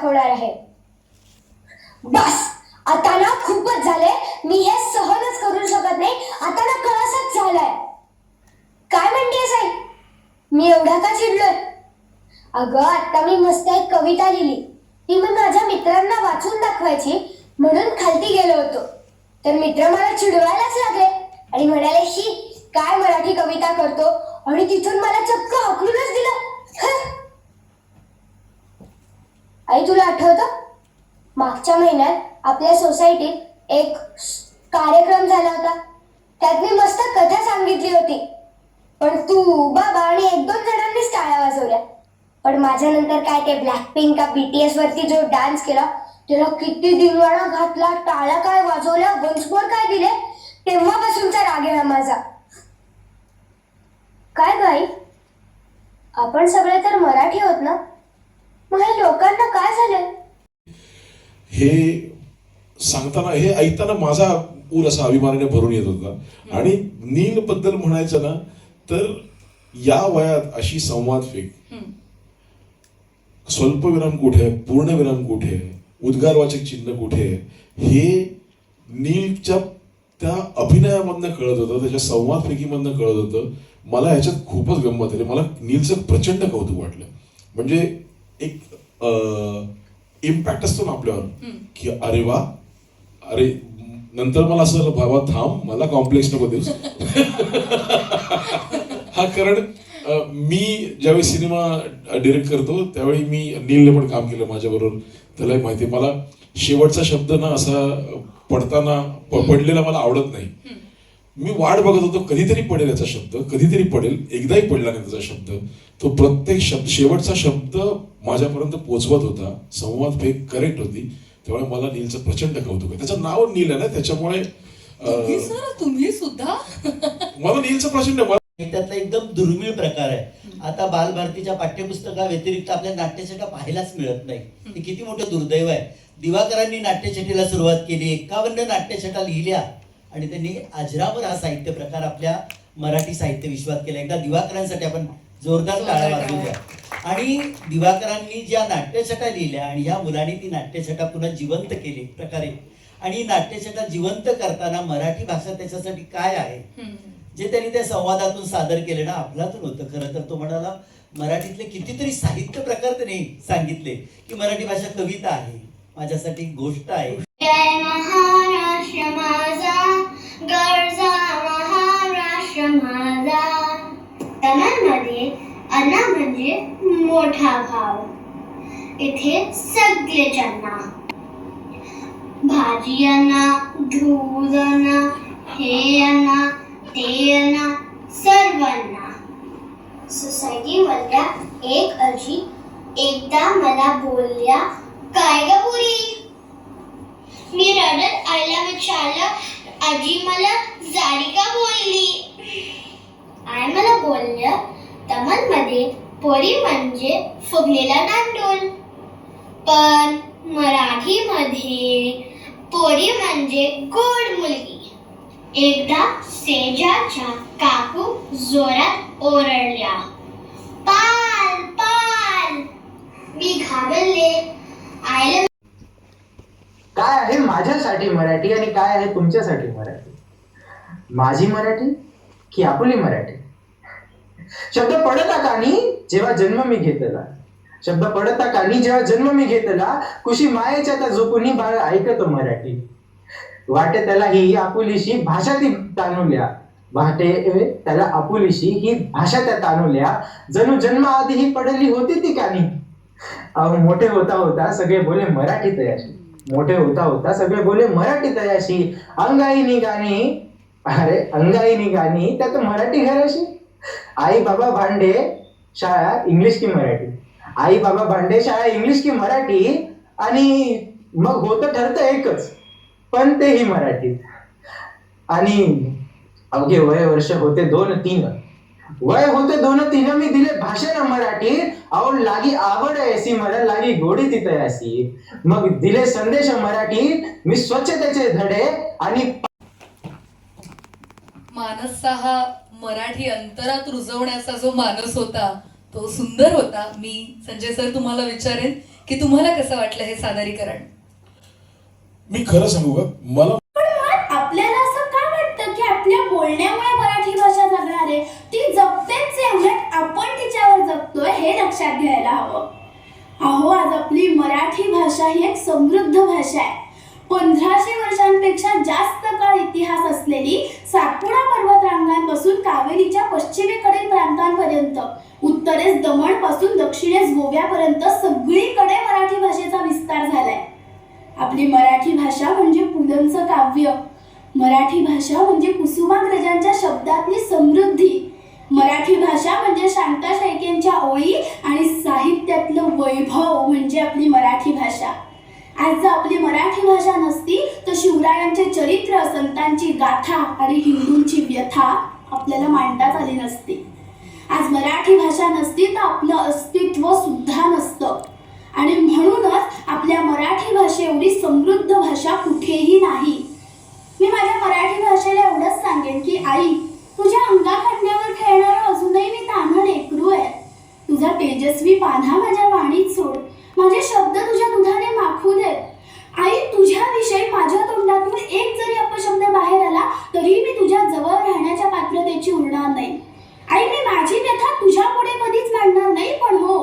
दाखवणार आहे. बस आता ना खूपच झाले. मी हे सहनच करू शकत नाही. आता ना कळसच झालाय. काय म्हणतेस आई? मी एवढा का चिडलोय? अगं आता मी मस्त एक कविता लिहिली. ती मी माझ्या मित्रांना वाचून दाखवायची म्हणून खालती गेलो होतो. तर मित्र मला चिडवायलाच लागले आणि म्हणाले, शी काय मराठी कविता करतो, आणि तिथून मला चक्क हाकलूनच दिलं. आई तुला आठवतं? मागच्या महिन्यात आपल्या सोसायटीत एक कार्यक्रम झाला होता. त्यात मी मस्त कथा सांगितली होती. पण तू, बाबा आणि 1-2 जणांनीच टाळ्या वाजवल्या. पण माझ्यानंतर काय ते ब्लॅकपिंक का BTS वरती जो डान्स केला, त्याला किती दिंगाणा घातला, टाळ्या काय वाजवल्या, वंशभर काय दिले. तेव्हापासूनचा राग आहे माझा. काय गाई, आपण सगळे तर मराठी आहोत ना, मग हे लोकांना काय झालं? हे सांगताना, हे ऐकताना माझा ऊर असा अभिमानाने भरून येत होता. आणि नील बद्दल म्हणायचं ना, तर या वयात अशी संवाद फेक, स्वल्पविराम कुठे, पूर्णविराम कुठे, उद्गारवाचक चिन्ह कुठे, हे नीलच्या त्या अभिनयामधनं कळत होतं, त्याच्या संवाद फेकीमधनं कळत होतं. मला ह्याच्यात खूपच गंमत आली. मला नीलचं प्रचंड कौतुक वाटलं. म्हणजे एक इम्पॅक्ट असतो ना आपल्यावर, की अरे वा, अरे नंतर मला असं झालं, बाबा थांब, मला कॉम्प्लेक्स नको देऊस. हा, कारण मी ज्यावेळी सिनेमा डिरेक्ट करतो त्यावेळी मी नीलने पण काम केलं माझ्याबरोबर. त्यालाही माहिती, मला शेवटचा शब्द ना असा पडताना पडलेला मला आवडत नाही. मी वाट बघत होतो कधीतरी पडेल याचा शब्द, कधीतरी पडेल. एकदाही पडला नाही त्याचा शब्द. तो प्रत्येक शब्द, शेवटचा शब्द माझ्यापर्यंत पोहोचवत होता. संवाद फेक करेक्ट होती. त्यामुळे मला नीलचं प्रचंड कौतुक आहे. त्याचं नाव नील आहे ना, त्याच्यामुळे तुम्ही सुद्धा मला नीलचं प्रचंड. त्यातला एकदम दुर्मिळ प्रकार आहे. आता बालभारतीच्या पाठ्यपुस्तका व्यतिरिक्त आपल्या नाट्यछटा पाहायलाच मिळत नाही. हे किती मोठं दुर्दैव आहे. दिवाकरांनी नाट्यछटेला सुरुवात केली, 51 नाट्यछटा लिहिल्या आणि त्यांनी अजरामर हा साहित्य प्रकार आपल्या मराठी साहित्य विश्वात केला. एकदा दिवाकरांसाठी आपण जोरदार टाळ्या वाजवू द्या. आणि दिवाकरांनी ज्या नाट्यछटा लिहिल्या आणि ह्या मुलांनी ती नाट्यछटा पुन्हा जिवंत केली प्रकारे. आणि नाट्यछटा जिवंत करताना मराठी भाषा त्याच्यासाठी काय आहे, जे त्यांनी त्या संवादातून सादर केले ना, अफलातून होतं खरं तर. तो म्हणाला, मराठीतले कितीतरी साहित्य प्रकार त्यांनी सांगितले, की मराठी भाषा कविता आहे, माझ्यासाठी गोष्ट आहे. जय महाराष्ट्र माझा, गरजा महाराष्ट्र माझा. तनांमध्ये अन्ना म्हणजे मोठा भाव. इथे सगळे ज्यांना भाजी आणा, दूध आणा, हे आणा, ते आणा, सर्वांना. सोसायटी मधल्या एक आजी एकदा मला बोलल्या, काय ग पुरी? मी रडत आईला विचारलं, आजी मला जाडी का बोलली? आई मला बोलल्या, तमिळमध्ये पोरी म्हणजे फुगलेला दांडूल, पण मराठीमध्ये पोरी म्हणजे गोड मुलगी. एकदा सेजाच्या काकू जोरात ओरडल्या, पाल पाल. मी घाबरले. आईला काय आहे माझ्यासाठी मराठी आणि काय आहे तुमच्यासाठी मराठी? माझी मराठी की आपुली मराठी? शब्द पडता कानी जेव्हा जन्म मी घेतला, शब्द पडता कानी जेव्हा जन्म मी घेतला, कुशी मायेच्या त्या झोपुनी बाळ ऐकतो मराठी. वाटे त्याला ही आपुलीशी भाषा ती तानुल्या, वाटे त्याला आपुलीशी ही भाषा त्या तानुल्या, जणू जन्म आधी ही पडली होती ती कानी. अहो मोठे होता होता सगळे बोले मराठी तयाशी, मोठे होता होता सगळे बोले मराठी तयाशी. अंगाईनी गाणी, अरे अंगाईनी गाणी त्यात मराठी घराशी. आई बाबा भांडे शाळा इंग्लिश की मराठी, आई बाबा भांडे शाळा इंग्लिश की मराठी. आणि मग होतं ठरतं एकच, पण तेही मराठीत. आणि अवघे वय वर्ष होते 2-3, वय होते 2-3, मी दिले भाषण मराठी. आवड लागी आवड ऐसी मला, लागी गोडी ती तयासी. मग दिले संदेश मराठी, मी स्वच्छतेचे धडे. आणि मानसचा हा मराठी अंतरात रुजवण्याचा जो मानस होता तो सुंदर होता. मी संजय सर तुम्हाला विचारेन की तुम्हाला कसं वाटलं हे सादरीकरण? मी खरं सांगू का, मला आपल्याला असं का वाटतं की आपल्या बोलण्यामुळे मराठी भाषा जगणार आहे? ती जगतेच आहे, उलट आपण तिच्यावर जगतोय हे लक्षात घ्यायला हवं. अहो, आज आपली मराठी भाषा ही एक समृद्ध भाषा आहे. 1500 वर्षांपेक्षा जास्त काळ इतिहास असलेली सातपुडा पर्वतरांगांपासून कावेरीच्या पश्चिमेकडील प्रांतांपर्यंत, उत्तरेस दमण पासून दक्षिणेस गोव्यापर्यंत सगळीकडे मराठी भाषेचा विस्तार झालाय. आपली मराठी भाषा म्हणजे पुलंचं काव्य, मराठी भाषा म्हणजे कुसुमाग्रजांच्या शब्दातली समृद्धी, मराठी भाषा म्हणजे शांता शेळकेंच्या ओळी आणि साहित्यातलं वैभव म्हणजे आपली मराठी भाषा. आज जर आपली मराठी भाषा नसती तर शिवरायांचे चरित्र, संतांची गाथा आणि हिंदूंची व्यथा आपल्याला मांडताच आली नसती. आज मराठी भाषा नसती तर आपलं अस्तित्व सुद्धा नसतं. आणि म्हणूनच आपल्या मराठी भाषे एवढी समृद्ध भाषा कुठेही नाही. मी माझ्या मराठी भाषेला एवढंच सांगेन की आई, तुझ्या अंगाखांद्यावर खेळणारं अजूनही मी तान्हं लेकरू आहे. तुझा तेजस्वी पान्हा माझ्या वाणीत सोड, माझे शब्द तुझ्या दुधाने माखू देत. आई, तुझ्याविषयी माझ्या तोंडातून एक जरी अपशब्द बाहेर आला तरी मी तुझ्या जवळ राहण्याच्या पात्रतेची उरणार नाही. आई, मी माझी व्यथा तुझ्या पुढे कधीच मांडणार नाही, पण हो,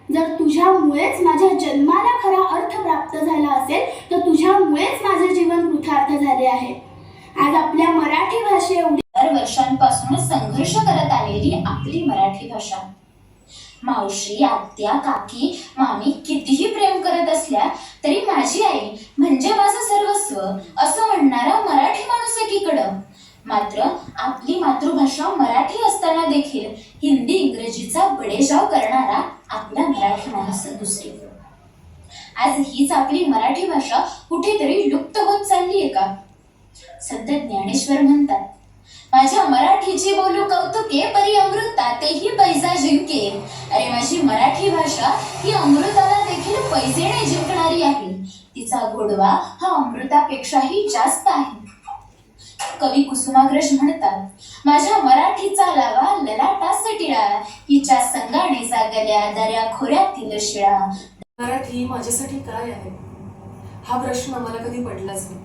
जर तुझ्यामुळेच माझ्या जन्माला खरा अर्थ प्राप्त झाला असेल तर तुझ्यामुळेच माझे जीवन कृतार्थ झाले आहे. आज आपल्या मराठी भाषे वर्षांपासून संघर्ष करत आलेली आपली मराठी भाषा, मावशी, आत्या, काकी, मामी कितीही प्रेम करत असल्या तरी माझी आई म्हणजे माझं सर्वस्व असं म्हणणारा मराठी माणूस एकीकडं, मात्र आपली मातृभाषा मराठी असताना देखील हिंदी इंग्रजीचा बडेजाव करणारा आपला मराठी माणूस दुसरीकडं. आज हीच आपली मराठी भाषा कुठेतरी लुप्त होत चालली आहे का? संत ज्ञानेश्वर म्हणतात, माझ्या मराठीची बोलू कौतुके, परी अमृतातेही पैजा जिंके. अरे, माझी मराठी भाषा ही अमृताला देखील पैजेने जिंकणारी आहे. तिचा गोडवा हा अमृतापेक्षाही जास्त आहे. कवी कुसुमाग्रज म्हणतात, माझ्या मराठीचा लावा ललाटास टिळा, हिच्या संगाने जागल्या दऱ्या खोऱ्यातील शिळा. मराठी माझ्यासाठी काय आहे हा प्रश्न मला कधी पडलाच नाही.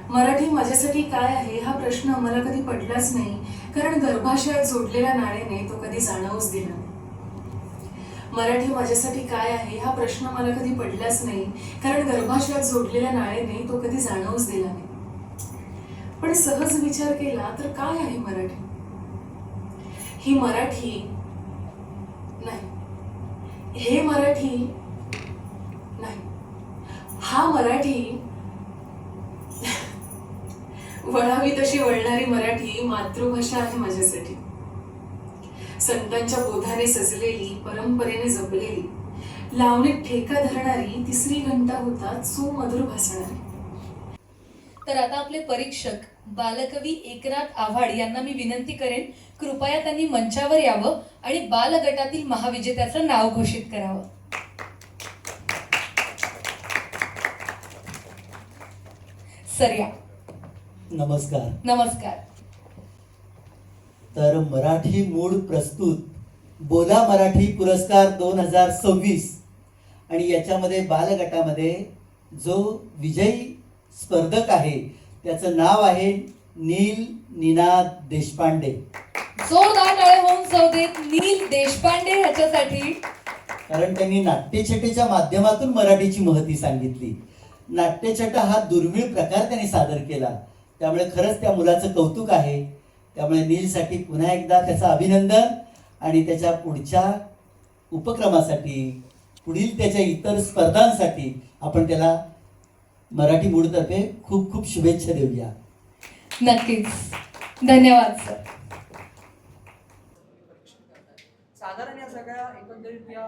मराठी माझ्यासाठी काय आहे हा प्रश्न मला कधी पडलाच नाही, कारण गर्भाशयात जोडलेल्या नाळेने तो कधी जाणवूच दिला नाही. मराठी माझ्यासाठी काय आहे हा प्रश्न मला कधी पडलाच नाही, कारण गर्भाशयात जोडलेल्या नाळेने तो कधी जाणवूच दिला नाही. पण सहज विचार केला तर काय आहे मराठी? ही मराठी नाही, हे मराठी नाही, हा मराठी, वळावी तशी वळणारी मराठी मातृभाषा आहे माझ्यासाठी. संतांच्या बोधाने सजलेली, परंपरेने जपलेली, लावणीत ठेका धरणारी तिसरी घंटा होता सुमधुर भासणारी. तर आता आपले परीक्षक बालकवी एकनाथ आव्हाड यांना मी विनंती करेन, कृपया त्यांनी मंचावर यावं आणि बालगटातील महाविजेत्याचं नाव घोषित करावं. सर या. नमस्कार. नमस्कार. तर मराठी मूळ प्रस्तुत बोला मराठी पुरस्कार 2026 आणि याच्यामध्ये बालगटामध्ये जो विजयी स्पर्धक आहे त्याचं नाव आहे नील निनाद देशपांडे. जोरदार टाळ्या होऊन जाऊ देत नील देशपांडे ह्याच्यासाठी, कारण त्यांनी नाट्यछटेच्या माध्यमातून मराठीची महती सांगितली. नाट्यछटा हा दुर्मिळ प्रकार त्यांनी सादर केला, त्यामुळे खरंच त्या मुलाचं कौतुक आहे. त्यामुळे नीलसाठी पुन्हा एकदा त्याचं अभिनंदन आणि त्याच्या पुढच्या उपक्रमासाठी, पुढील त्याच्या इतर स्पर्धांसाठी आपण त्याला मराठी मूळतर्फे खूप खूप शुभेच्छा देऊया. नक्कीच. धन्यवाद सर. साधारण या सगळ्या एकंदरीत या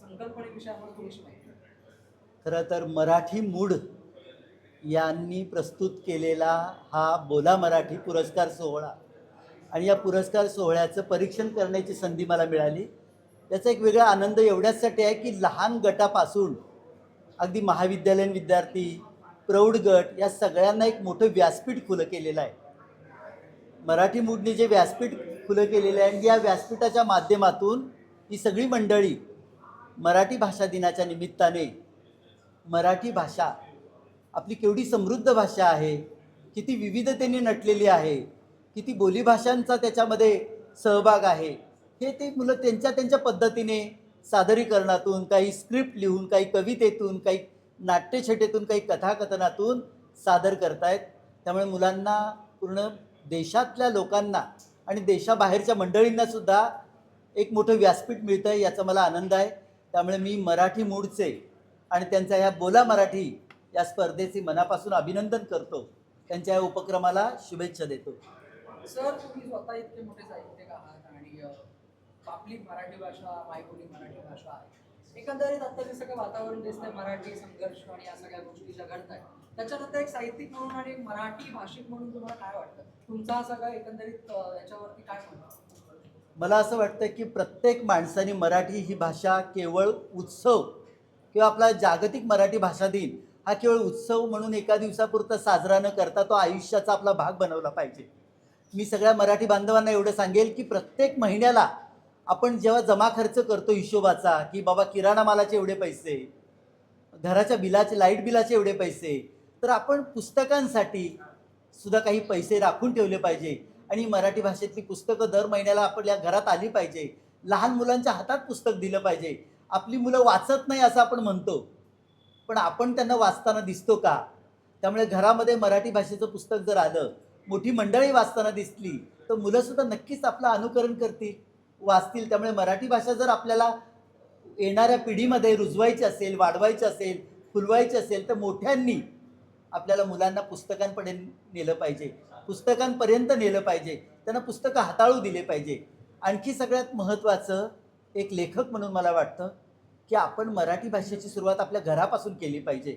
संकल्पनेविषयी आम्हाला थोडीशी माहिती. खरं तर मराठी मूळ यांनी प्रस्तुत केलेला हा बोला मराठी पुरस्कार सोहळा आणि या पुरस्कार सोहळ्याचं परीक्षण करण्याची संधी मला मिळाली. त्याचा एक वेगळा आनंद एवढ्यासाठी आहे की लहान गटापासून अगदी महाविद्यालयीन विद्यार्थी, प्रौढ गट या सगळ्यांना एक मोठं व्यासपीठ खुलं केलेलं आहे. मराठी मूळने जे व्यासपीठ खुलं केलेलं आहे आणि या व्यासपीठाच्या माध्यमातून ही सगळी मंडळी मराठी भाषा दिनाच्या निमित्ताने मराठी भाषा आपली केवढी समृद्ध भाषा आहे, किती विविधतेने नटलेली आहे, किती बोलीभाषांचा त्याच्यामध्ये सहभाग आहे, हे ते मुलं त्यांच्या त्यांच्या पद्धतीने सादरीकरणातून, काही स्क्रिप्ट लिहून, काही कवितेतून, काही नाट्यछटेतून, काही कथाकथनातून सादर करतायत. त्यामुळे मुलांना पूर्ण देशातल्या लोकांना आणि देशाबाहेरच्या मंडळींनासुद्धा एक मोठं व्यासपीठ मिळतं आहे, याचा मला आनंद आहे. त्यामुळे मी मराठी मूळचे आणि त्यांच्या ह्या बोला मराठी या स्पर्धेचे मनापासून अभिनंदन करतो. त्यांच्या या उपक्रमाला शुभेच्छा देतो. सर, तुम्ही स्वतः इतके मोठे साहित्यिक आहात आणि आपली मराठी भाषा मायबोली मराठी भाषा आहे. एकंदरीत आता जे सगळं वातावरण दिसतंय मराठी संघर्ष आणि या सगळ्या गोष्टी ज्या घडत आहेत, त्याच्यानंतर एक साहित्यिक म्हणून आणि एक मराठी भाषिक म्हणून तुम्हाला काय वाटतं? तुमचा हा सगळा एकंदरीत याच्यावरती काय म्हणतो? मला असं वाटतं की प्रत्येक माणसाने मराठी ही भाषा केवळ उत्सव किंवा आपला जागतिक मराठी भाषा दिन हा केवळ उत्सव म्हणून एका दिवसापुरता साजरा न करता तो आयुष्याचा आपला भाग बनवला पाहिजे. मी सगळ्या मराठी बांधवांना एवढं सांगेल की प्रत्येक महिन्याला आपण जेव्हा जमा खर्च करतो हिशोबाचा, की बाबा किराणा मालाचे एवढे पैसे, घराच्या बिलाचे, लाईट बिलाचे एवढे पैसे, तर आपण पुस्तकांसाठी सुद्धा काही पैसे राखून ठेवले पाहिजे. आणि मराठी भाषेतली पुस्तकं दर महिन्याला आपल्या घरात आली पाहिजे. लहान मुलांच्या हातात पुस्तक दिलं पाहिजे. आपली मुलं वाचत नाही असं आपण म्हणतो, पण आपण त्यांना वाचताना दिसतो का? त्यामुळे घरामध्ये मराठी भाषेचं पुस्तक जर आलं, मोठी मंडळी वाचताना दिसली, तर मुलंसुद्धा नक्कीच आपलं अनुकरण करतील, वाचतील. त्यामुळे मराठी भाषा जर आपल्याला येणाऱ्या पिढीमध्ये रुजवायची असेल, वाढवायची असेल, फुलवायची असेल, तर मोठ्यांनी आपल्याला मुलांना पुस्तकांकडे नेलं पाहिजे, पुस्तकांपर्यंत नेलं पाहिजे, त्यांना पुस्तकं हाताळू दिले पाहिजे. आणखी सगळ्यात महत्त्वाचं एक लेखक म्हणून मला वाटतं की आपण मराठी भाषेची सुरुवात आपल्या घरापासून केली पाहिजे.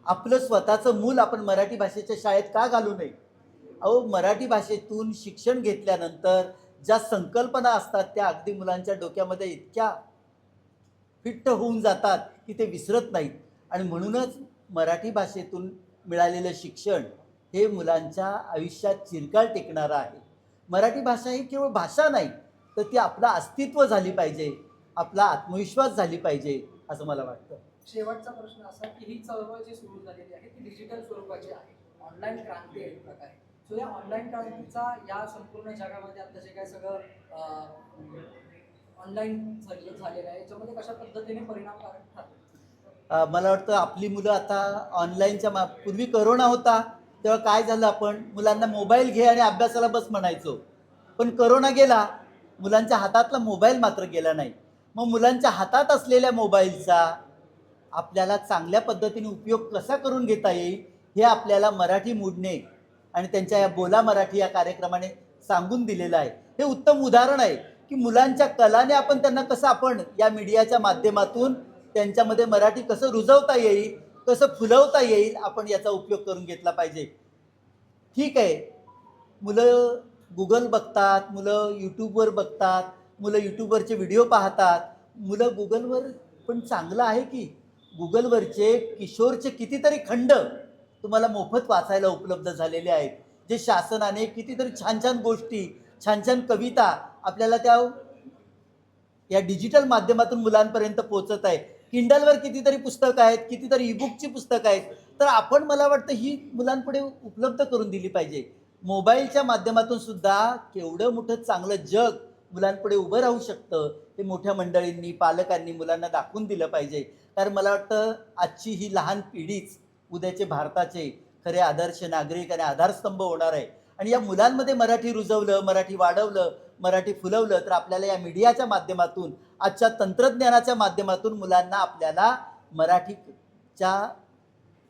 आपलं स्वतःचं मूल आपण मराठी भाषेच्या शाळेत का घालू नये? अहो, मराठी भाषेतून शिक्षण घेतल्यानंतर ज्या संकल्पना असतात त्या अगदी मुलांच्या डोक्यामध्ये इतक्या फिट्ट होऊन जातात की ते विसरत नाहीत. आणि म्हणूनच मराठी भाषेतून मिळालेलं शिक्षण हे मुलांच्या आयुष्यात चिरकाल टिकणारं आहे. मराठी भाषा ही केवळ भाषा नाही, तर ती आपलं अस्तित्व झाली पाहिजे, आपला आत्मविश्वास झाली पाहिजे असं मला वाटतं. शेवटचा प्रश्न असा की ही चळवळ जी सुरू झालेली आहे ती डिजिटल स्वरूपाची आहे, ऑनलाईन क्रांती आहे एक प्रकारे. सो या ऑनलाईन क्रांतीचा या संपूर्ण जगामध्ये आता जे काय सगळं ऑनलाईन झालेलं आहे याच्यामध्ये कशा पद्धतीने परिणामकारक ठरतो? मला वाटतं आपली मुलं आता ऑनलाईनच्या पूर्वी करोना होता तेव्हा काय झालं, आपण मुलांना मोबाईल घे आणि अभ्यासाला बस म्हणायचो. पण करोना गेला, मुलांच्या हातातला मोबाईल मात्र गेला नाही. मग मुलांच्या हातात असलेल्या मोबाईलचा आपल्याला चांगल्या पद्धतीने उपयोग कसा करून घेता येईल हे आपल्याला मराठी मूडने आणि त्यांच्या या बोला मराठी या कार्यक्रमाने सांगून दिलेलं आहे. हे उत्तम उदाहरण आहे की मुलांच्या कलाने आपण त्यांना कसं आपण या मीडियाच्या माध्यमातून त्यांच्यामध्ये मराठी कसं रुजवता येईल, कसं फुलवता येईल, आपण याचा उपयोग करून घेतला पाहिजे. ठीक आहे, मुलं गुगल बघतात, मुलं यूट्यूबवर बघतात, मुलं यूट्यूबवरचे व्हिडिओ पाहतात. मुलं गुगलवर पण चांगलं आहे की गुगलवरचे किशोरचे कितीतरी खंड तुम्हाला मोफत वाचायला उपलब्ध झालेले आहेत, जे शासनाने कितीतरी छान छान गोष्टी, छान छान कविता आपल्याला त्या या डिजिटल माध्यमातून मुलांपर्यंत पोहोचत आहे. किंडलवर कितीतरी पुस्तकं आहेत, कितीतरी ईबुकची पुस्तकं आहेत. तर आपण मला वाटतं ही मुलांपुढे उपलब्ध करून दिली पाहिजे. मोबाईलच्या माध्यमातून सुद्धा केवढं मोठं चांगलं जग मुलांपुढे उभं राहू शकतं हे मोठ्या मंडळींनी, पालकांनी मुलांना दाखवून दिलं पाहिजे. कारण मला वाटतं आजची ही लहान पिढीच उद्याचे भारताचे खरे आदर्श नागरिक आणि आधारस्तंभ होणार आहे. आणि या मुलांमध्ये मराठी रुजवलं, मराठी वाढवलं, मराठी फुलवलं तर आपल्याला या मीडियाच्या माध्यमातून, आजच्या तंत्रज्ञानाच्या माध्यमातून मुलांना आपल्याला मराठीच्या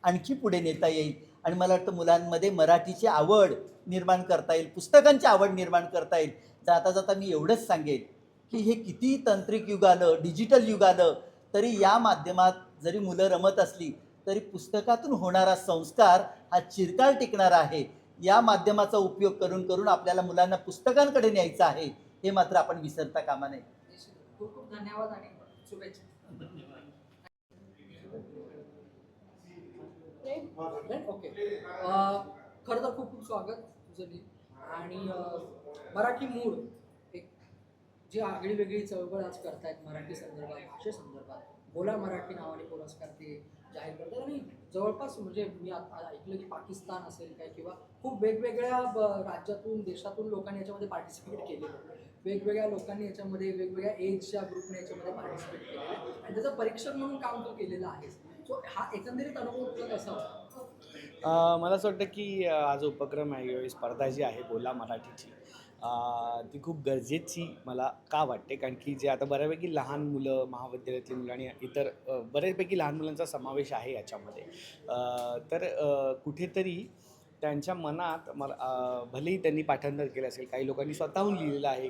आणखी पुढे नेता येईल. आणि मला वाटतं मुलांमध्ये मराठीची आवड निर्माण करता येईल, पुस्तकांची आवड निर्माण करता येईल. जाता जाता मी एवढंच सांगेन की हे किती तांत्रिक युग आलं, डिजिटल युग आलं, तरी या माध्यमात जरी मुलं रमत असली तरी पुस्तकातून होणारा संस्कार हा चिरकाल टिकणारा आहे. या माध्यमाचा उपयोग करून करून आपल्याला मुलांना पुस्तकांकडे न्यायचं आहे, हे मात्र आपण विसरता कामा नये. खूप खूप धन्यवाद आणि शुभेच्छा. ओके, खरं तर खूप खूप स्वागत तुझं नी. आणि मराठी मूळ एक जी आगळी वेगळी चळवळ आज करतायत मराठी संदर्भात, भाषेसंदर्भात, बोला मराठी नावाने पुरस्कार ते जाहीर करतात आणि जवळपास म्हणजे मी आता ऐकलं की पाकिस्तान असेल काय किंवा खूप वेगवेगळ्या राज्यातून देशातून लोकांनी याच्यामध्ये पार्टिसिपेट केलेलं वेगवेगळ्या लोकांनी याच्यामध्ये वेगवेगळ्या एजच्या ग्रुपने याच्यामध्ये पार्टिसिपेट केलेलं आहे आणि त्याचं परीक्षक म्हणून काम तो केलेला आहे. सो हा एकंदरीत अनुभव तुला कसा होता? मला असं वाटतं की हा जो उपक्रम आहे ही स्पर्धा जी आहे बोला मराठीची ती खूप गरजेची मला का वाटते, कारण की जे आता बऱ्यापैकी लहान मुलं, महाविद्यालयातली मुलं आणि इतर बऱ्यापैकी लहान मुलांचा समावेश आहे याच्यामध्ये. तर कुठेतरी त्यांच्या मनात भलेही त्यांनी पाठांतर केलं असेल, काही लोकांनी स्वतःहून लिहिलेलं आहे,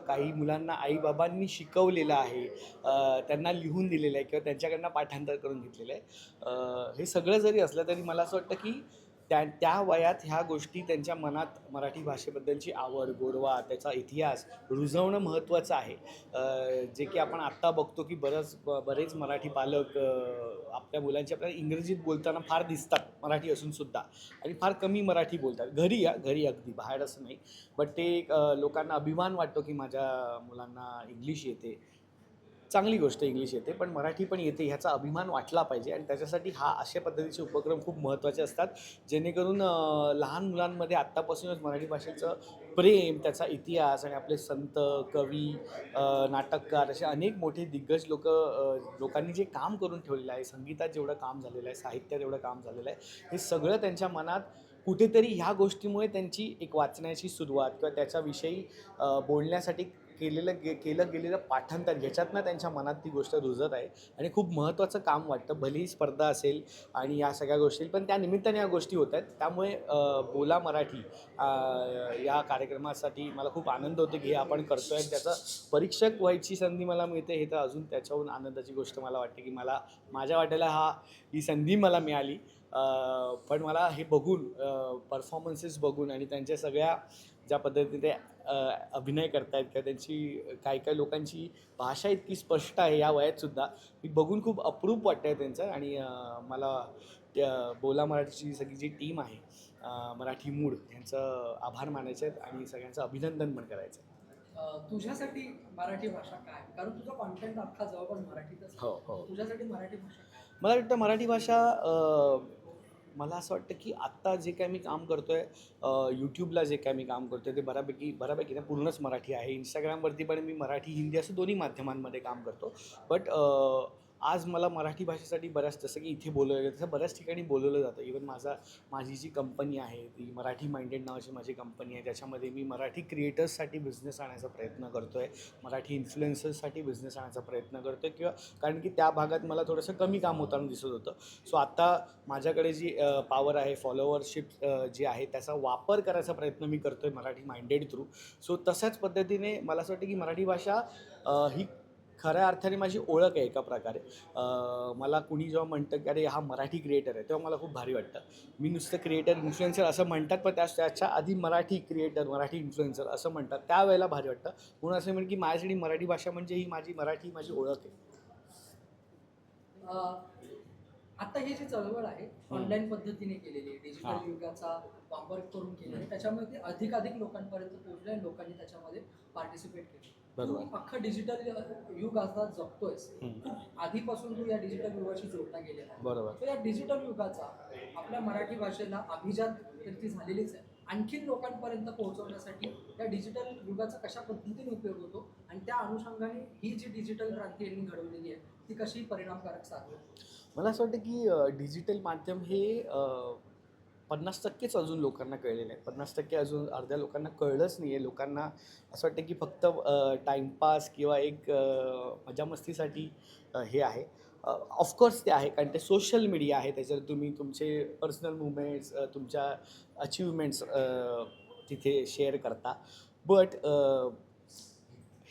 काही मुलांना आईबाबांनी शिकवलेलं आहे, त्यांना लिहून दिलेलं आहे किंवा त्यांच्याकडनं पाठांतर करून घेतलेलं आहे. हे सगळं जरी असलं तरी मला असं वाटतं की त्या वयात ह्या गोष्टी त्यांच्या मनात मराठी भाषेबद्दलची आवड, गोडवा, त्याचा इतिहास रुजवणं महत्त्वाचं आहे. जे की आपण आत्ता बघतो की बरेच मराठी पालक आपल्या मुलांची आपल्याला इंग्रजीत बोलताना फार दिसतात मराठी असूनसुद्धा, आणि फार कमी मराठी बोलतात. घरी अगदी बाहेर असं नाही, बट ते लोकांना अभिमान वाटतो की माझ्या मुलांना इंग्लिश येते. चांगली गोष्ट, इंग्लिश येते, पण मराठी पण येते ह्याचा अभिमान वाटला पाहिजे. आणि त्याच्यासाठी अशा पद्धतीचे उपक्रम खूप महत्त्वाचे असतात, जेणेकरून लहान मुलांमध्ये आत्तापासूनच मराठी भाषेचं प्रेम, त्याचा इतिहास आणि आपले संत, कवी, नाटककार असे अनेक मोठे दिग्गज लोकांनी जे काम करून ठेवलेलं आहे, संगीतात जेवढं काम झालेलं आहे, साहित्यात एवढं काम झालेलं आहे, हे सगळं त्यांच्या मनात कुठेतरी ह्या गोष्टीमुळे त्यांची एक वाचण्याची सुरुवात किंवा त्याच्याविषयी बोलण्यासाठी केलं गेलेलं पाठांतर, ह्याच्यातनं त्यांच्या मनात ती गोष्ट रुजत आहे आणि खूप महत्त्वाचं काम वाटतं. भलेही स्पर्धा असेल आणि या सगळ्या गोष्टी, पण त्या निमित्ताने या गोष्टी होत आहेत. त्यामुळे बोला मराठी या कार्यक्रमासाठी मला खूप आनंद होतो की हे आपण करतो आहे. त्याचा परीक्षक व्हायची संधी मला मिळते, हे तर अजून त्याच्याहून आनंदाची गोष्ट मला वाटते की माझ्या वाट्याला ही संधी मला मिळाली. पण मला हे बघून, परफॉर्मन्सेस बघून आणि त्यांच्या सगळ्या ज्या पद्धतीने ते अभिनय करतायत किंवा त्यांची काही लोकांची भाषा इतकी स्पष्ट आहे या वयातसुद्धा, मी बघून खूप अप्रूप वाटतं आहे त्यांचं. आणि मला बोला मराठीची सगळी जी टीम आहे, मराठी मूड, यांचं आभार मानायचे आहेत आणि सगळ्यांचं अभिनंदन पण करायचं आहे. तुझ्यासाठी मराठी भाषा काय? कारण तुझा कॉन्टेंट अख्खा जवळपास मराठीतच. हो. तुझ्यासाठी मराठी भाषा काय? मला वाटतं मराठी भाषा, मला असं वाटतं की आत्ता जे काय मी काम करतो आहे, यूट्यूबला जे काय मी काम करतो आहे ते बऱ्यापैकी ना पूर्णच मराठी आहे. इंस्टाग्रामवरती पण मी मराठी, हिंदी असं दोन्ही माध्यमांमध्ये काम करतो. बट आज मला मराठी भाषेसाठी जसं की इथे बोलवलं तसं बऱ्याच ठिकाणी बोलवलं जातं. इवन माझी जी कंपनी आहे ती मराठी माइंडेड नावाची माझी कंपनी आहे, त्याच्यामध्ये मी मराठी क्रिएटर्ससाठी बिझनेस आणायचा प्रयत्न करतो आहे, मराठी इन्फ्लुएन्सर्ससाठी बिझनेस आणायचा प्रयत्न करतो आहे, किंवा कारण की त्या भागात मला थोडंसं कमी काम होताना दिसत होतं. सो आत्ता माझ्याकडे जी पॉवर आहे, फॉलोअरशिप जी आहे, त्याचा वापर करायचा प्रयत्न मी करतो आहे मराठी माइंडेड थ्रू. सो तशाच पद्धतीने मला असं वाटतं की मराठी भाषा ही खऱ्या अर्थाने माझी ओळख आहे एका प्रकारे. मला कुणी जेव्हा म्हणतं की अरे हा मराठी क्रिएटर आहे, तेव्हा मला खूप भारी वाटतं. मी नुसतं क्रिएटर, इन्फ्लुएन्सर असं म्हणतात, पण त्याच्या आधी मराठी क्रिएटर, मराठी इन्फ्लुएन्सर असं म्हणतात, त्यावेळेला भारी वाटतं. म्हणून असं म्हणेन की माझ्यासाठी मराठी भाषा म्हणजे ही माझी ओळख आहे. आता ही जी चळवळ आहे ऑनलाईन पद्धतीने केलेली आहे, डिजिटल युगाचा वापर करून केलेला आहे, त्याच्यामुळे ते अधिकाधिक लोकांपर्यंत पोहोचले आणि लोकांनी त्याच्यामध्ये पार्टिसिपेट केले. बरोबर. तू अख्खं डिजिटल युग आता जगतोयस, आधीपासून तू या डिजिटल युगाशी जोडला गेलेला आहे. बरोबर. तर या डिजिटल युगाचा आपल्या मराठी भाषेला अभिजात तर ती झालेलीच आहे, आणखीन लोकांपर्यंत पोहोचवण्यासाठी या डिजिटल युगाचा कशा पद्धतीने उपयोग होतो आणि त्या अनुषंगाने ही जी डिजिटल क्रांती यांनी घडवलेली आहे ती कशी परिणामकारक साधते? मला असं वाटतं की डिजिटल माध्यम हे 50%च अजून लोकांना कळलेलं आहे. 50% अजून अर्ध्या लोकांना कळलंच नाही आहे. लोकांना असं वाटतं की फक्त टाईमपास किंवा एक मजामस्तीसाठी हे आहे. ऑफकोर्स ते आहे, कारण ते सोशल मीडिया आहे, त्याच्यात तुम्ही तुमचे पर्सनल मुवमेंट्स, तुमच्या अचिव्हमेंट्स तिथे शेअर करता. बट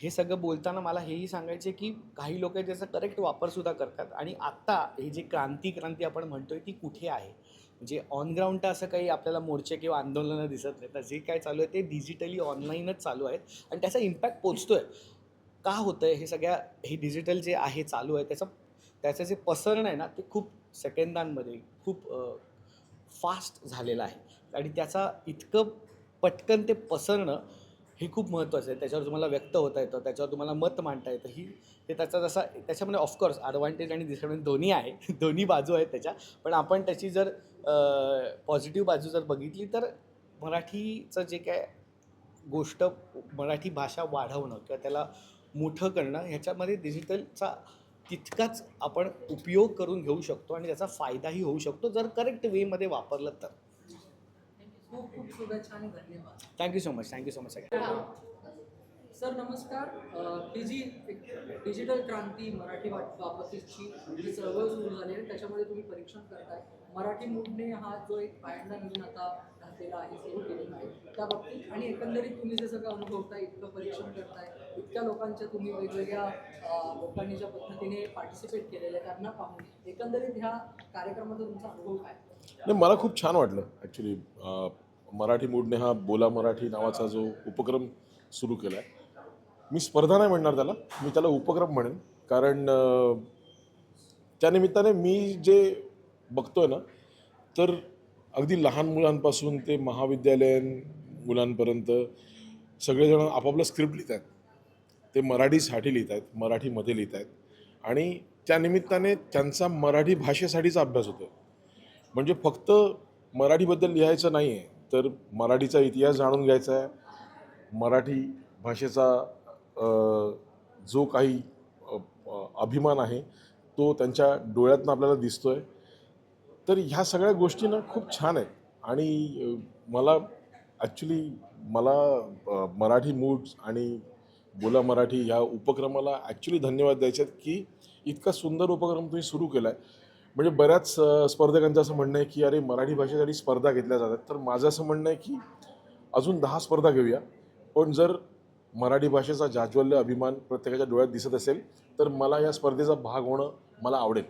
हे सगळं बोलताना मला हेही सांगायचं की काही लोक त्याचा करेक्ट वापरसुद्धा करतात. आणि आत्ता ही जी क्रांती आपण म्हणतो आहे ती कुठे आहे, म्हणजे ऑन ग्राउंड तर असं काही आपल्याला मोर्चे किंवा आंदोलनं दिसत नाही. तर जे काय चालू आहे ते डिजिटली ऑनलाईनच चालू आहेत आणि त्याचा इम्पॅक्ट पोचतो आहे. का होतं आहे हे डिजिटल जे आहे चालू आहे, त्याचं जे पसरणं आहे ना ते खूप सेकंदांमध्ये खूप फास्ट झालेलं आहे. आणि त्याचा इतकं पटकन ते पसरणं हे खूप महत्त्वाचं आहे. त्याच्यावर तुम्हाला व्यक्त होता येतं, त्याच्यावर तुम्हाला मत मांडता येतं. हे त्याचा जसा त्याच्यामध्ये ऑफकोर्स ॲडव्हान्टेज आणि डिसएडव्हान्टेज दोन्ही आहे. दोन्ही बाजू आहेत त्याच्या. पण आपण त्याची जर पॉझिटिव्ह बाजू जर बघितली तर मराठीचं जे काय गोष्ट, मराठी भाषा वाढवणं किंवा त्याला मोठं करणं, ह्याच्यामध्ये डिजिटलचा तितकाच आपण उपयोग करून घेऊ शकतो आणि त्याचा फायदाही होऊ शकतो जर करेक्ट वेमध्ये वापरलं तर. खूप खूप शुभेच्छा आणि धन्यवाद. थँक्यू सो मच सगळ्यांना. सर नमस्कार. ही जी एक डिजिटल क्रांती मराठी बाबतीची जी चळवळ सुरू झाली आहे त्याच्यामध्ये तुम्ही परीक्षण करताय. मराठी मूडने हा जो एक पायंडा नवीन आता घातलेला आहे, सुरू केलेला आहे त्या बाबतीत, आणि एकंदरीत तुम्ही जे सगळं अनुभवताय, इतकं परीक्षण करताय, इतक्या लोकांच्या तुम्ही वेगवेगळ्या लोकांनी ज्या पद्धतीने पार्टिसिपेट केलेलं आहे त्यांना पाहून एकंदरीत ह्या कार्यक्रमाचा तुमचा अनुभव काय? नाही, मला खूप छान वाटलं ॲक्च्युली. मराठी मूडने हा बोला मराठी नावाचा जो उपक्रम सुरू केला आहे, मी स्पर्धा नाही म्हणणार त्याला, मी त्याला उपक्रम म्हणेन. कारण त्यानिमित्ताने मी जे बघतोय ना, तर अगदी लहान मुलांपासून ते महाविद्यालयीन मुलांपर्यंत सगळेजण आपापलं स्क्रिप्ट लिहित आहेत. ते मराठीसाठी लिहित आहेत, मराठीमध्ये लिहित आहेत, आणि त्यानिमित्ताने त्यांचा मराठी भाषेसाठीचा अभ्यास होतो. म्हणजे फक्त मराठीबद्दल लिहायचं नाही आहे, तर मराठीचा इतिहास जाणून घ्यायचा आहे, मराठी भाषेचा जो काही अभिमान आहे तो त्यांच्या डोळ्यातनं आपल्याला दिसतो आहे. तर ह्या सगळ्या गोष्टी ना खूप छान आहेत. आणि मला मराठी मूड्स आणि बोला मराठी ह्या उपक्रमाला ॲक्च्युली धन्यवाद द्यायचे आहेत की इतका सुंदर उपक्रम तुम्ही सुरू केला आहे. म्हणजे बऱ्याच स्पर्धकांचं असं म्हणणं आहे की अरे मराठी भाषेसाठी स्पर्धा घेतल्या जातात, तर माझं असं म्हणणं आहे की अजून 10 स्पर्धा घेऊया. पण जर मराठी भाषेचा जाज्वल्य अभिमान प्रत्येकाच्या डोळ्यात दिसत असेल तर मला या स्पर्धेचा भाग होणं मला आवडेल.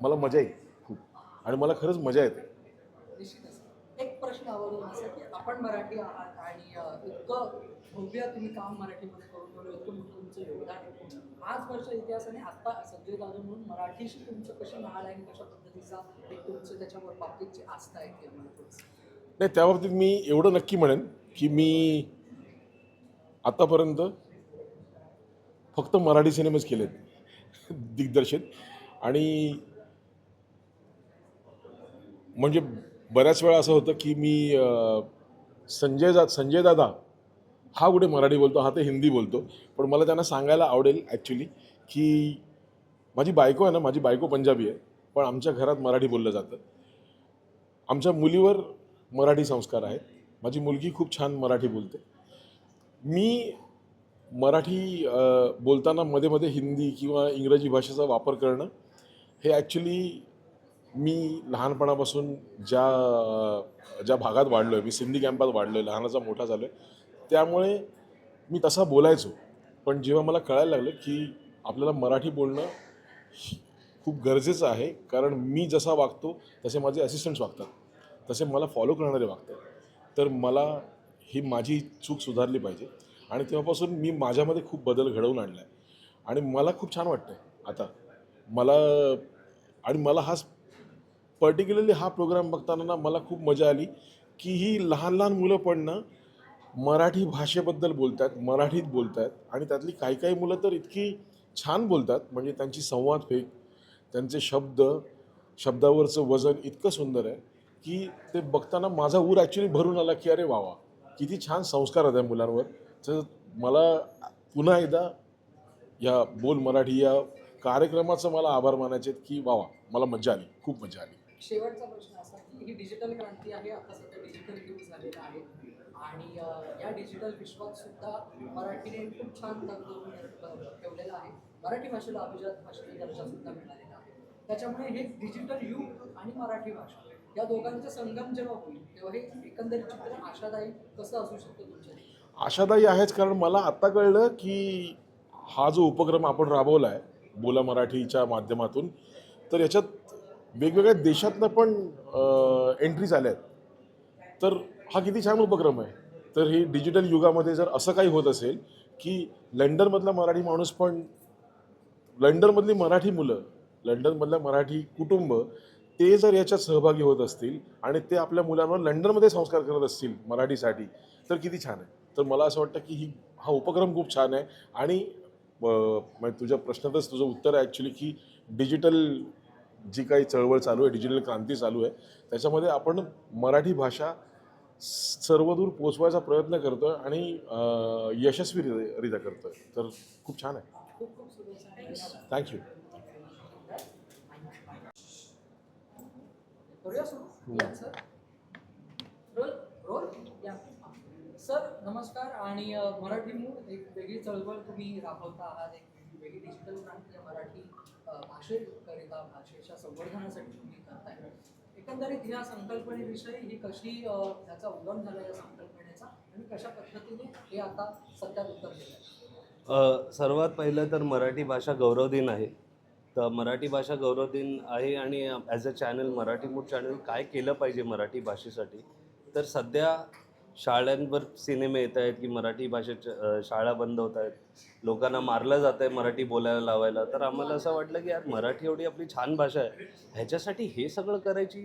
मला मजा येईल खूप, आणि मला खरंच मजा येते. निश्चितच. एक प्रश्न आवडून असा की आपण मराठी आहात आणि इतकं भव्य तुम्ही काम मराठीमध्ये करून ठेवलं, इतकं मोठं तुमचं योगदान आहे. 5 वर्ष इतिहास आणि आता संजय दादा म्हणून मराठीशी तुमचं कशी नाळ आहे आणि कशा पद्धतीचा एक तुमचं त्याच्यावर बाबतीतची आस्था आहे ते मला थोडंसं. नाही, त्याबाबतीत मी एवढं नक्की म्हणेन की मी आतापर्यंत फक्त मराठी सिनेमेच केलेत दिग्दर्शित. आणि म्हणजे बऱ्याच वेळा असं होतं की मी संजय दादा हा कुठे मराठी बोलतो, हा तर हिंदी बोलतो. पण मला त्यांना सांगायला आवडेल ॲक्च्युली की माझी बायको आहे ना, माझी बायको पंजाबी आहे, पण आमच्या घरात मराठी बोललं जातं. आमच्या मुलीवर मराठी संस्कार आहेत. माझी मुलगी खूप छान मराठी बोलते. मी मराठी बोलताना मध्ये मध्ये हिंदी किंवा इंग्रजी भाषेचा वापर करणं हे ॲक्च्युली मी लहानपणापासून ज्या भागात वाढलो आहे, मी सिंधी कॅम्पात वाढलो आहे, लहानाचा मोठा झालो आहे, त्यामुळे मी तसा बोलायचो. पण जेव्हा मला कळायला लागलं की आपल्याला मराठी बोलणं खूप गरजेचं आहे, कारण मी जसा वागतो तसे माझे असिस्टंट्स वागतात, तसे मला फॉलो करणारे वागतात, तर मला ही माझी चूक सुधारली पाहिजे. आणि तेव्हापासून मी माझ्यामध्ये खूप बदल घडवून आणला आहे आणि मला खूप छान वाटतं आहे आता. मला पर्टिक्युलरली हा प्रोग्राम बघताना ना मला खूप मजा आली की ही लहान लहान मुलं पण ना मराठी भाषेबद्दल बोलत आहेत, मराठीत बोलत आहेत, आणि त्यातली काही मुलं तर इतकी छान बोलतात, म्हणजे त्यांची संवाद फेक, त्यांचे शब्दावरचं वजन इतकं सुंदर आहे की ते बघताना माझा ऊर ॲक्च्युली भरून आला की अरे वा, किती छान संस्कार आहेत या मुलांवर. तर मला पुन्हा एकदा या बोल मराठी या कार्यक्रमाचं मला आभार मानायचे आहेत की वा, मला मजा आली, खूप मजा आली. शेवटचा प्रश्न असा की ही डिजिटल क्रांती आहे, आता सध्या डिजिटल युग झालेला आहे आणि या डिजिटल विश्वात सुद्धा मराठीने खूप छान ठेवलेला आहे. मराठी भाषेला अभिजात भाषेचा दर्जा सुद्धा मिळालेला आहे. त्याच्यामुळे हे डिजिटल युग आणि मराठी भाषा या दोघांचा संगम जेव्हा होईल तेव्हा हे एकंदरीत चित्र आशादायी कसं असू शकतं तुमच्या? आशादायी आहेच, कारण मला आत्ता कळलं की हा जो उपक्रम आपण राबवला आहे बोला मराठीच्या माध्यमातून, तर याच्यात वेगवेगळ्या देशातनं पण एंट्रीज आल्या आहेत. तर हा किती छान उपक्रम आहे. तर ही डिजिटल युगामध्ये जर असं काही होत असेल की लंडनमधला मराठी माणूस पण, लंडनमधली मराठी मुलं, लंडनमधल्या मराठी कुटुंब, ते जर याच्यात सहभागी होत असतील आणि ते आपल्या मुलांवर लंडनमध्ये संस्कार करत असतील मराठीसाठी, तर किती छान आहे. तर मला असं वाटतं की हा उपक्रम खूप छान आहे. आणि म्हणजे तुझ्या प्रश्नातच तुझं उत्तर आहे ॲक्च्युली, की डिजिटल जी काही चळवळ चालू आहे, डिजिटल क्रांती चालू आहे, त्याच्यामध्ये आपण मराठी भाषा सर्वदूर पोचवायचा प्रयत्न करतो आहे आणि यशस्वीरित्या करतो आहे. तर खूप छान आहे. खूप खूप शुभेच्छा. थँक्यू. करूया सुरू या सर. रोल रोल या सर. नमस्कार. आणि मराठी मूळ एक वेगळी चळवळ तुम्ही राबवता आहात, एक वेगळी डिजिटल क्रांती या मराठी भाषेकरिता, भाषेच्या संवर्धनासाठी तुम्ही करताय. एकंदरीत ह्या संकल्पनेविषयी ही कशी त्याचा उगम झाला या संकल्पनेचा, आणि कशा पद्धतीने हे आता सत्यात उतरलेलं आहे? सर्वात पहिलं तर मराठी भाषा गौरव दिन आहे. तर मराठी भाषा गौरव दिन आहे आणि as a channel, Marathi mood channel काय केलं पाहिजे मराठी भाषेसाठी. तर सध्या शाळांवर सिनेमे येत आहेत की मराठी भाषेच्या शाळा बंद होत आहेत, लोकांना मारलं जातं आहे मराठी बोलायला लावायला. तर आम्हाला असं वाटलं की यार मराठी एवढी आपली छान भाषा आहे, ह्याच्यासाठी हे सगळं करायची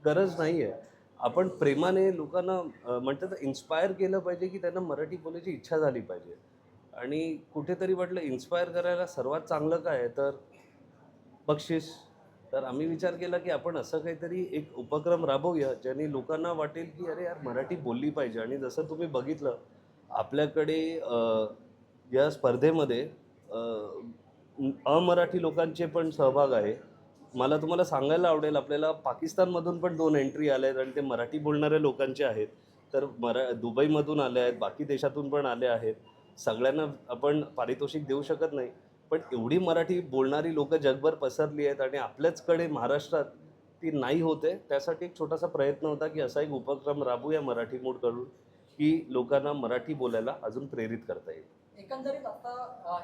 गरज नाही आहे. आपण प्रेमाने लोकांना म्हणतात इन्स्पायर केलं पाहिजे की त्यांना मराठी बोलायची इच्छा झाली पाहिजे. आणि कुठेतरी वाटलं इन्स्पायर करायला सर्वात चांगलं काय आहे तर बक्षीस. तर आम्ही विचार केला की आपण असं काहीतरी एक उपक्रम राबवूया ज्याने लोकांना वाटेल की अरे यार मराठी बोलली पाहिजे. आणि जसं तुम्ही बघितलं आपल्याकडे या स्पर्धेमध्ये अमराठी लोकांचे पण सहभाग आहे. मला तुम्हाला सांगायला आवडेल आपल्याला पाकिस्तानमधून पण 2 एंट्री आल्या आहेत आणि ते मराठी बोलणाऱ्या लोकांचे आहेत. तर दुबईमधून आले आहेत, बाकी देशातून पण आले आहेत. सगळ्यांना आपण पारितोषिक देऊ शकत नाही, पण एवढी मराठी बोलणारी लोकं जगभर पसरली आहेत आणि आपल्याचकडे महाराष्ट्रात ती नाही होते. त्यासाठी एक छोटासा प्रयत्न होता की असा एक उपक्रम राबवूया मराठी मूड करून की लोकांना मराठी बोलायला अजून प्रेरित करता येईल. एकंदरीत आता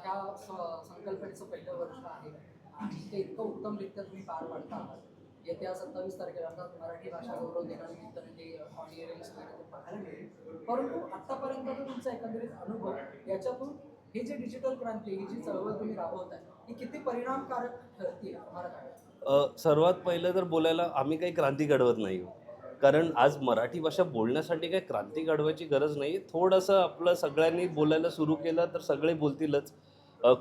ह्या संकल्पनेचं पहिलं वर्ष आहे आणि ते इतकं उत्तमरित्या तुम्ही पार पाडता आहात. येत्या 27 तारखेला अर्थात मराठी भाषा गौरव दिनानिमित्ताने ते ऑडिओ रिलीज पाहायला मिळेल. परंतु आत्तापर्यंतचा तुमचा एकंदरीत अनुभव, याच्यातून ही जी डिजिटल क्रांती, ही जी चळवळ तुम्ही राबवताय, ही किती परिणामकारक ठरते तुम्हाला काय? सर्वात पहिलं तर बोलायला आम्ही काही क्रांती घडवत नाही, कारण आज मराठी भाषा बोलण्यासाठी काही क्रांती घडवायची गरज नाही. थोडंसं आपलं सगळ्यांनी बोलायला सुरू केलं तर सगळे बोलतीलच.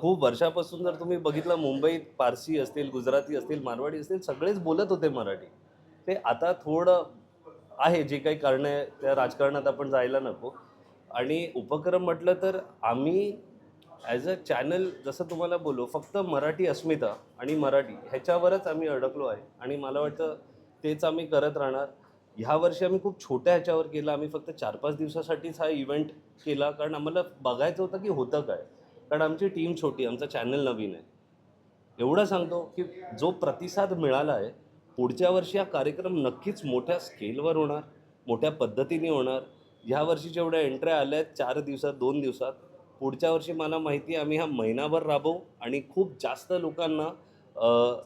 खूप वर्षापासून जर तुम्ही बघितलं मुंबईत पारसी असतील, गुजराती असतील, मारवाडी असतील, सगळेच बोलत होते मराठी. ते आता थोडं आहे जे काही करणं आहे त्या राजकारणात आपण जायला नको. आणि उपक्रम म्हटलं तर आम्ही ॲज अ चॅनल जसं तुम्हाला बोललो फक्त मराठी अस्मिता आणि मराठी ह्याच्यावरच आम्ही अडकलो आहे आणि मला वाटतं तेच आम्ही करत राहणार. ह्या वर्षी आम्ही खूप छोट्या ह्याच्यावर केलं. आम्ही फक्त 4-5 दिवसासाठीच हा इव्हेंट केला, कारण आम्हाला बघायचं होतं की होतं काय. कारण आमची टीम छोटी, आमचा चॅनल नवीन आहे. एवढं सांगतो की जो प्रतिसाद मिळाला आहे, पुढच्या वर्षी हा कार्यक्रम नक्कीच मोठ्या स्केलवर होणार, मोठ्या पद्धतीने होणार. ह्या वर्षी जेवढ्या एंट्र्या आल्या आहेत 4 दिवसात, 2 दिवसात, पुढच्या वर्षी मला माहिती आहे आम्ही हा महिनाभर राबवू आणि खूप जास्त लोकांना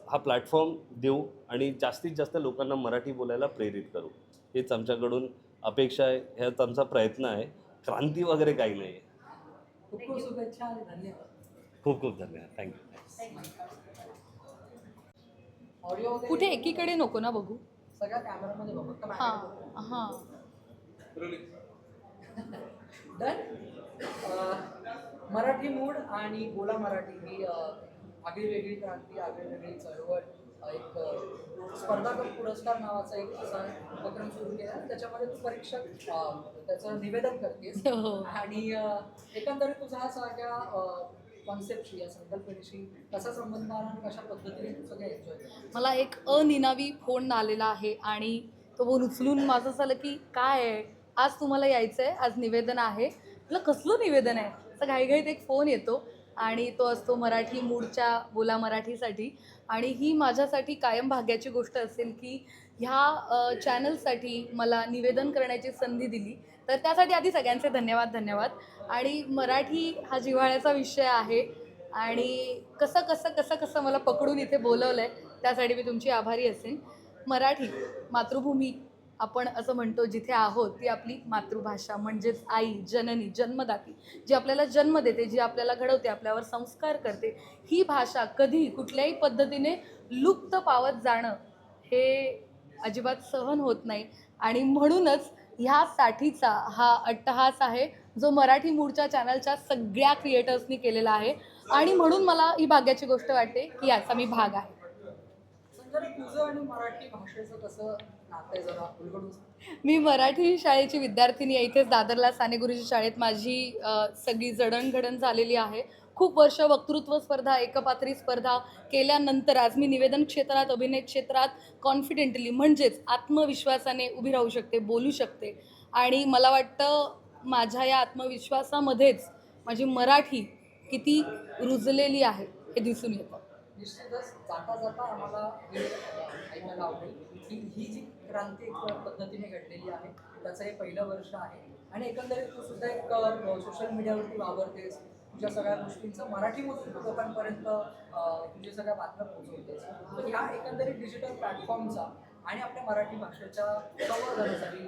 हा प्लॅटफॉर्म देऊ आणि जास्तीत जास्त लोकांना मराठी बोलायला प्रेरित करू. हेच आमच्याकडून अपेक्षा आहे, ह्याच आमचा प्रयत्न आहे. क्रांती वगैरे काही नाही आहे. खूप खूप शुभेच्छा आणि धन्यवाद. खूप खूप धन्यवाद. थँक्यू. ऑडिओ कुठे एकीकडे नको ना बघू. सगळ्या कॅमेरामध्ये बघू फक्त हां हां. डन. मराठी मूड आणि बोला मराठी ही आगळी वेगळी क्रांती, आगळी वेगळी चळवळ, एक स्पर्धा पुरस्कार नावाचा एक असा उपक्रम सुरू केला. त्याच्यामध्ये तू परीक्षक त्याचं निवेदन करतेस आणि एकंदरीत तुझा हा सगळ्या कॉन्सेप्टशी, या संकल्पनेशी कसा संबंध आला आणि कशा पद्धतीने तू सगळं एन्जॉय करतो? मला एक अनिनावी फोन आलेला आहे आणि तो फोन उचलून माझं झालं की काय आहे, आज तुम्हाला यायचं आहे, आज निवेदन आहे. म्हटलं कसलं निवेदन आहे. असं घाईघाईत एक फोन येतो आणि तो असतो मराठी मूडच्या बोला मराठीसाठी. आणि ही माझ्यासाठी कायम भाग्याची गोष्ट असेल की ह्या चॅनलसाठी मला निवेदन करण्याची संधी दिली. तर त्यासाठी आधी सगळ्यांचे धन्यवाद. आणि मराठी हा जिव्हाळ्याचा विषय आहे आणि कसं मला पकडून इथे बोलवलं आहे त्यासाठी मी तुमची आभारी असेन. मराठी मातृभूमी आपण असं म्हणतो, जिथे आहोत ती आपली मातृभाषा, म्हणजेच आई, जननी, जन्मदाती, जी आपल्याला जन्म देते, जी आपल्याला घडवते, आपल्यावर संस्कार करते. ही भाषा कधी कुठल्याही पद्धतीने लुप्त पावत जाणं हे अजिबात सहन होत नाही. आणि म्हणूनच ह्यासाठीचा हा अट्टहास आहे जो मराठी मूडच्या चॅनलच्या सगळ्या क्रिएटर्सनी केलेला आहे आणि म्हणून मला ही भाग्याची गोष्ट वाटते की याचा मी भाग आहे. संजना, तुझं आणि मराठी भाषेचं कसं नातं आहे जरा उलगडून सांग. मी मराठी शाळेची विद्यार्थिनी आहे. इथेच दादरला साने गुरुजी शाळेत माझी सगळी जडणघडण झालेली आहे. खूप वर्ष वक्तृत्व स्पर्धा, एकपात्री स्पर्धा केल्यानंतर आज मी निवेदन क्षेत्रात, अभिनय क्षेत्रात कॉन्फिडेंटली म्हणजेच आत्मविश्वासाने उभी राहू शकते, बोलू शकते. आणि मला वाटतं माझ्या या आत्मविश्वासामध्येच माझी मराठी किती रुजलेली आहे हे दिसून येतं. निश्चितच जाता जाता आम्हाला हे ऐकायला आवडेल की ही जी क्रांती एक पद्धतीने घडलेली आहे त्याचं हे पहिलं वर्ष आहे आणि एकंदरीत तू सुद्धा एक सोशल मीडियावरती वावरतेस, तुझ्या सगळ्या गोष्टींचं मराठीमधून तू लोकांपर्यंत तुझ्या सगळ्या बातम्या पोहोचवतेस. तर ह्या एकंदरीत डिजिटल प्लॅटफॉर्मचा आणि आपल्या मराठी भाषेच्या संवर्धनासाठी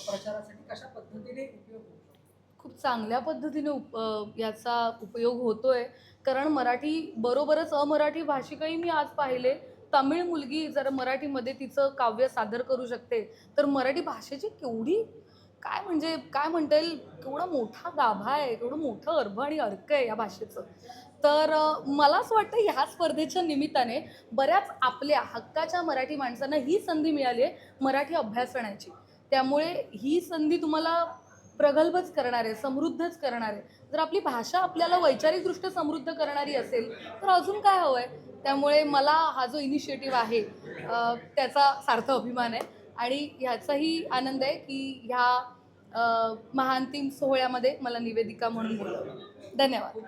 प्रचारासाठी कशा पद्धतीने उपयोग होतो? खूप चांगल्या पद्धतीने याचा उपयोग होतोय. कारण मराठी बरोबरच अमराठी भाषिकही मी आज पाहिले. तमिळ मुलगी जर मराठीमध्ये तिचं काव्य सादर करू शकते तर मराठी भाषेची केवढी काय म्हणता येईल, केवढा मोठा गाभा आहे, केवढं मोठं अर्भ आणि अर्क आहे या भाषेचं. तर मला असं वाटतं ह्या स्पर्धेच्या निमित्ताने बऱ्याच आपल्या हक्काच्या मराठी माणसांना ही संधी मिळाली आहे मराठी अभ्यासण्याची. त्यामुळे ही संधी तुम्हाला प्रगल्भच करणार आहे, समृद्धच करणार आहे. जर आपली भाषा आपल्याला वैचारिकदृष्ट्या समृद्ध करणारी असेल तर अजून काय हवं आहे. त्यामुळे मला हा जो इनिशिएटिव्ह आहे त्याचा सार्थ अभिमान आहे आणि ह्याचाही आनंद आहे की ह्या महाअंतिम सोहळ्यामध्ये मला निवेदिका म्हणून बोलवलं. धन्यवाद.